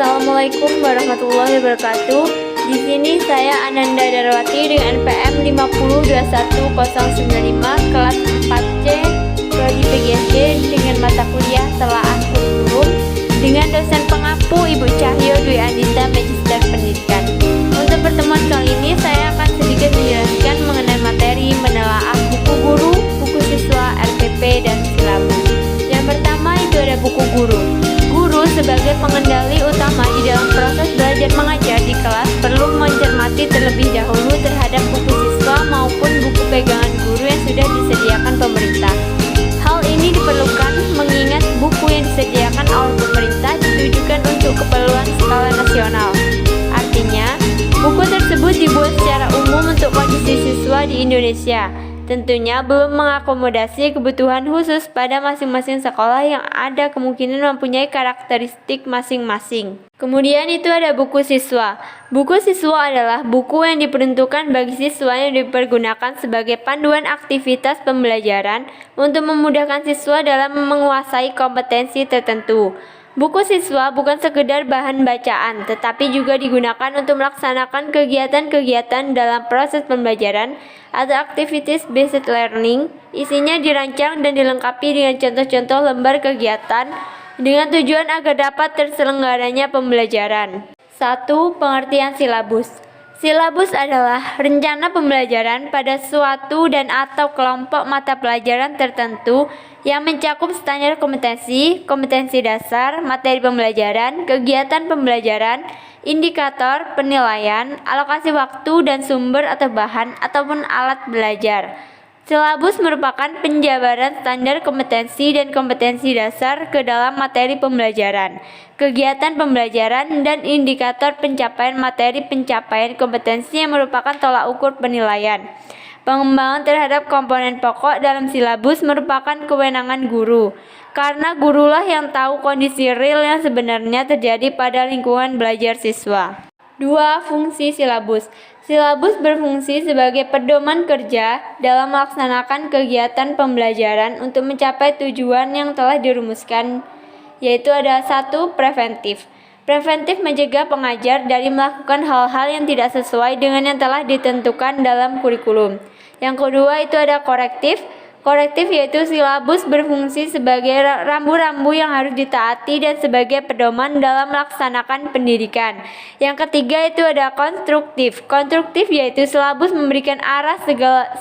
Assalamualaikum warahmatullahi wabarakatuh. Di sini saya Ananda Darwati dengan NPM 5021095 kelas 4C Prodi PGSD dengan mata kuliah Telaah Kurikulum dengan dosen pengampu Ibu Cahyo Dwi Andita Magister Pendidikan. Untuk pertemuan kali ini saya akan sedikit menjelaskan mengenai materi menelaah buku guru, buku siswa, RPP, dan silabus. Yang pertama itu ada buku guru. Guru sebagai pengendali utama di dalam proses belajar mengajar di kelas perlu mencermati terlebih dahulu terhadap buku siswa maupun buku pegangan guru yang sudah disediakan pemerintah. Hal ini diperlukan mengingat buku yang disediakan oleh pemerintah ditujukan untuk keperluan skala nasional. Artinya, buku tersebut dibuat secara umum untuk kondisi siswa di Indonesia. Tentunya belum mengakomodasi kebutuhan khusus pada masing-masing sekolah yang ada kemungkinan mempunyai karakteristik masing-masing. Kemudian itu ada buku siswa. Buku siswa adalah buku yang diperuntukkan bagi siswa yang dipergunakan sebagai panduan aktivitas pembelajaran untuk memudahkan siswa dalam menguasai kompetensi tertentu. Buku siswa bukan sekedar bahan bacaan, tetapi juga digunakan untuk melaksanakan kegiatan-kegiatan dalam proses pembelajaran atau activities based learning. Isinya dirancang dan dilengkapi dengan contoh-contoh lembar kegiatan dengan tujuan agar dapat terselenggaranya pembelajaran. 1. Pengertian silabus. Silabus adalah rencana pembelajaran pada suatu dan atau kelompok mata pelajaran tertentu yang mencakup standar kompetensi, kompetensi dasar, materi pembelajaran, kegiatan pembelajaran, indikator, penilaian, alokasi waktu dan sumber atau bahan ataupun alat belajar. Silabus merupakan penjabaran standar kompetensi dan kompetensi dasar ke dalam materi pembelajaran, kegiatan pembelajaran, dan indikator pencapaian materi pencapaian kompetensi yang merupakan tolak ukur penilaian. Pengembangan terhadap komponen pokok dalam silabus merupakan kewenangan guru, karena gurulah yang tahu kondisi real yang sebenarnya terjadi pada lingkungan belajar siswa. 2. Fungsi silabus. Silabus berfungsi sebagai pedoman kerja dalam melaksanakan kegiatan pembelajaran untuk mencapai tujuan yang telah dirumuskan, yaitu ada 1. Preventif. Preventif mencegah pengajar dari melakukan hal-hal yang tidak sesuai dengan yang telah ditentukan dalam kurikulum. Yang kedua itu ada korektif. Korektif yaitu silabus berfungsi sebagai rambu-rambu yang harus ditaati dan sebagai pedoman dalam melaksanakan pendidikan. Yang ketiga itu ada konstruktif. Konstruktif yaitu silabus memberikan arah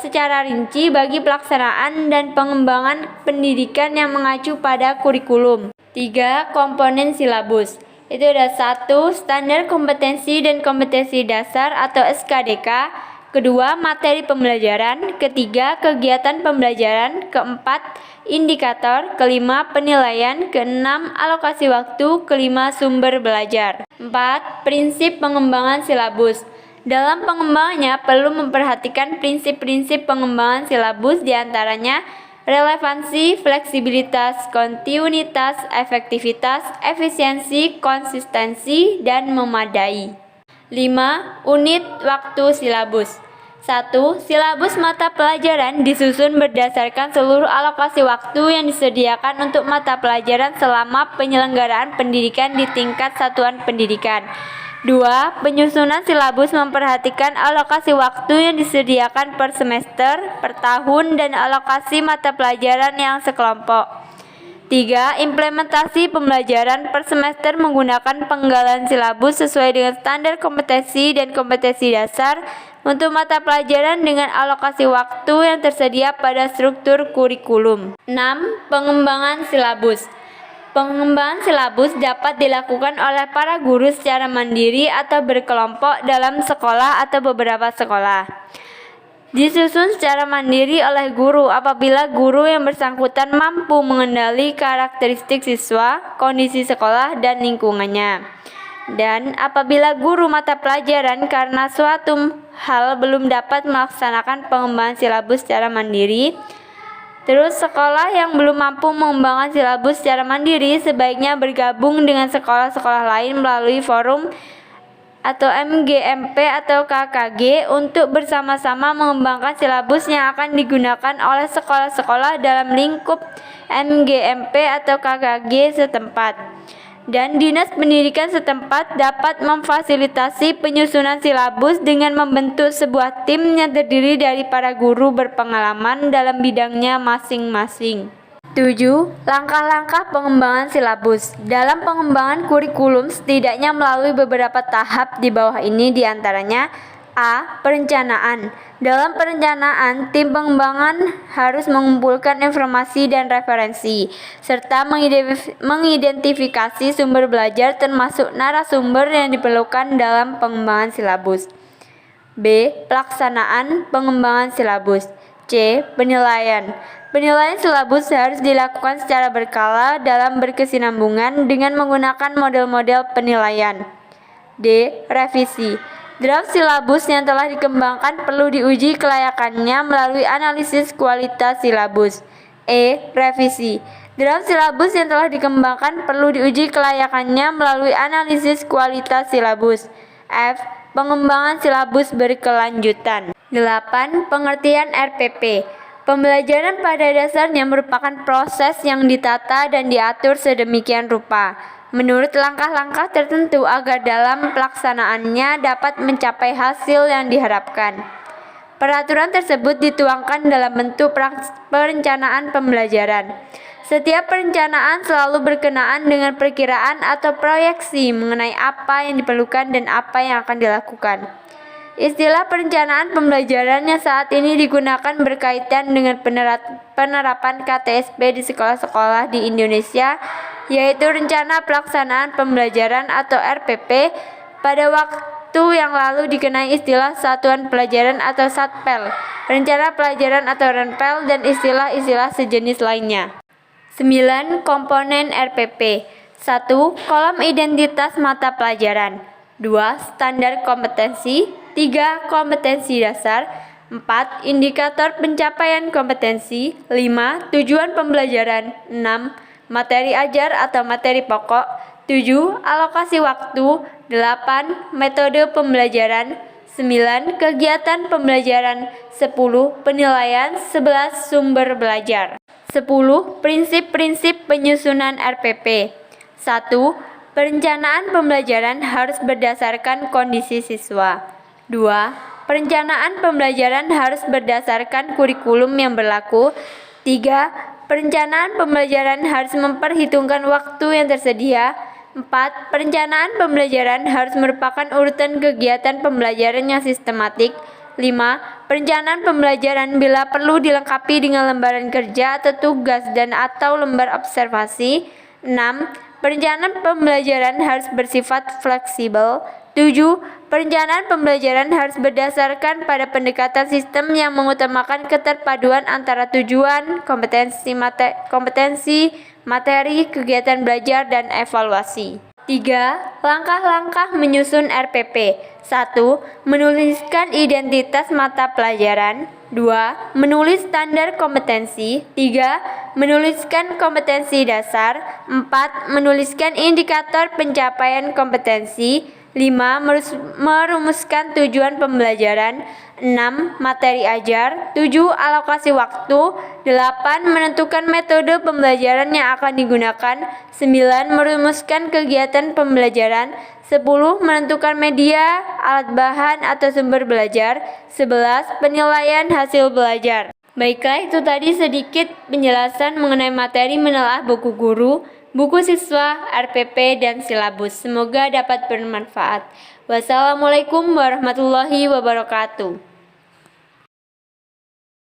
secara rinci bagi pelaksanaan dan pengembangan pendidikan yang mengacu pada kurikulum. 3. Komponen silabus. Itu ada 1. Standar kompetensi dan kompetensi dasar atau SKDK. Kedua, materi pembelajaran. Ketiga, kegiatan pembelajaran. Keempat, indikator. Kelima, penilaian. Keenam, alokasi waktu. Kelima, sumber belajar. 4. Prinsip pengembangan silabus. Dalam pengembangannya perlu memperhatikan prinsip-prinsip pengembangan silabus, diantaranya relevansi, fleksibilitas, kontinuitas, efektivitas, efisiensi, konsistensi, dan memadai. 5. Unit waktu silabus. 1. Silabus mata pelajaran disusun berdasarkan seluruh alokasi waktu yang disediakan untuk mata pelajaran selama penyelenggaraan pendidikan di tingkat satuan pendidikan. 2. Penyusunan silabus memperhatikan alokasi waktu yang disediakan per semester, per tahun, dan alokasi mata pelajaran yang sekelompok. 3. Implementasi pembelajaran per semester menggunakan penggalan silabus sesuai dengan standar kompetensi dan kompetensi dasar untuk mata pelajaran dengan alokasi waktu yang tersedia pada struktur kurikulum. 6. Pengembangan silabus. Pengembangan silabus dapat dilakukan oleh para guru secara mandiri atau berkelompok dalam sekolah atau beberapa sekolah. Disusun secara mandiri oleh guru apabila guru yang bersangkutan mampu mengenali karakteristik siswa, kondisi sekolah, dan lingkungannya. Dan apabila guru mata pelajaran karena suatu hal belum dapat melaksanakan pengembangan silabus secara mandiri, terus sekolah yang belum mampu mengembangkan silabus secara mandiri sebaiknya bergabung dengan sekolah-sekolah lain melalui forum atau MGMP atau KKG untuk bersama-sama mengembangkan silabus yang akan digunakan oleh sekolah-sekolah dalam lingkup MGMP atau KKG setempat. dan Dinas Pendidikan setempat dapat memfasilitasi penyusunan silabus dengan membentuk sebuah tim yang terdiri dari para guru berpengalaman dalam bidangnya masing-masing. 7. Langkah-langkah pengembangan silabus. Dalam pengembangan kurikulum setidaknya melalui beberapa tahap di bawah ini diantaranya: A. Perencanaan. Dalam perencanaan, tim pengembangan harus mengumpulkan informasi dan referensi, serta mengidentifikasi sumber belajar termasuk narasumber yang diperlukan dalam pengembangan silabus. B. Pelaksanaan pengembangan silabus. C. Penilaian. Penilaian silabus harus dilakukan secara berkala dalam berkesinambungan dengan menggunakan model-model penilaian. D. Revisi. Draft silabus yang telah dikembangkan perlu diuji kelayakannya melalui analisis kualitas silabus. E. Revisi. Draft silabus yang telah dikembangkan perlu diuji kelayakannya melalui analisis kualitas silabus. F. Pengembangan silabus berkelanjutan. 8. Pengertian RPP. Pembelajaran pada dasarnya merupakan proses yang ditata dan diatur sedemikian rupa menurut langkah-langkah tertentu agar dalam pelaksanaannya dapat mencapai hasil yang diharapkan. Peraturan tersebut dituangkan dalam bentuk perencanaan pembelajaran. Setiap perencanaan selalu berkenaan dengan perkiraan atau proyeksi mengenai apa yang diperlukan dan apa yang akan dilakukan. Istilah perencanaan pembelajaran yang saat ini digunakan berkaitan dengan penerapan KTSP di sekolah-sekolah di Indonesia, yaitu Rencana Pelaksanaan Pembelajaran atau RPP. Pada waktu yang lalu dikenai istilah Satuan Pelajaran atau SATPEL, Rencana Pelajaran atau RENPEL, dan istilah-istilah sejenis lainnya. 9. Komponen RPP. 1. Kolom identitas mata pelajaran. 2. Standar kompetensi. 3. Kompetensi dasar. 4. Indikator pencapaian kompetensi. 5. Tujuan pembelajaran. 6. Materi ajar atau materi pokok. 7. Alokasi waktu. 8. Metode pembelajaran. 9. Kegiatan pembelajaran. 10. Penilaian. 11. Sumber belajar. 10. Prinsip-prinsip penyusunan RPP. 1. Perencanaan pembelajaran harus berdasarkan kondisi siswa. 2. Perencanaan pembelajaran harus berdasarkan kurikulum yang berlaku. 3. Perencanaan pembelajaran harus memperhitungkan waktu yang tersedia. 4. Perencanaan pembelajaran harus merupakan urutan kegiatan pembelajaran yang sistematik. 5. Perencanaan pembelajaran bila perlu dilengkapi dengan lembaran kerja atau tugas dan atau lembar observasi. 6. Perencanaan pembelajaran harus bersifat fleksibel. 7. Perencanaan pembelajaran harus berdasarkan pada pendekatan sistem yang mengutamakan keterpaduan antara tujuan, kompetensi, materi, kegiatan belajar, dan evaluasi. 3. Langkah-langkah menyusun RPP. 1. Menuliskan identitas mata pelajaran. 2. Menulis standar kompetensi. 3. Menuliskan kompetensi dasar. 4. Menuliskan indikator pencapaian kompetensi. 5. Merumuskan tujuan pembelajaran. 6. Materi ajar. 7. Alokasi waktu. 8. Menentukan metode pembelajaran yang akan digunakan. 9. Merumuskan kegiatan pembelajaran. 10. Menentukan media, alat bahan atau sumber belajar. 11. Penilaian hasil belajar. Baiklah, itu tadi sedikit penjelasan mengenai materi menelaah buku guru, buku siswa, RPP, dan silabus. Semoga dapat bermanfaat. Wassalamualaikum warahmatullahi wabarakatuh.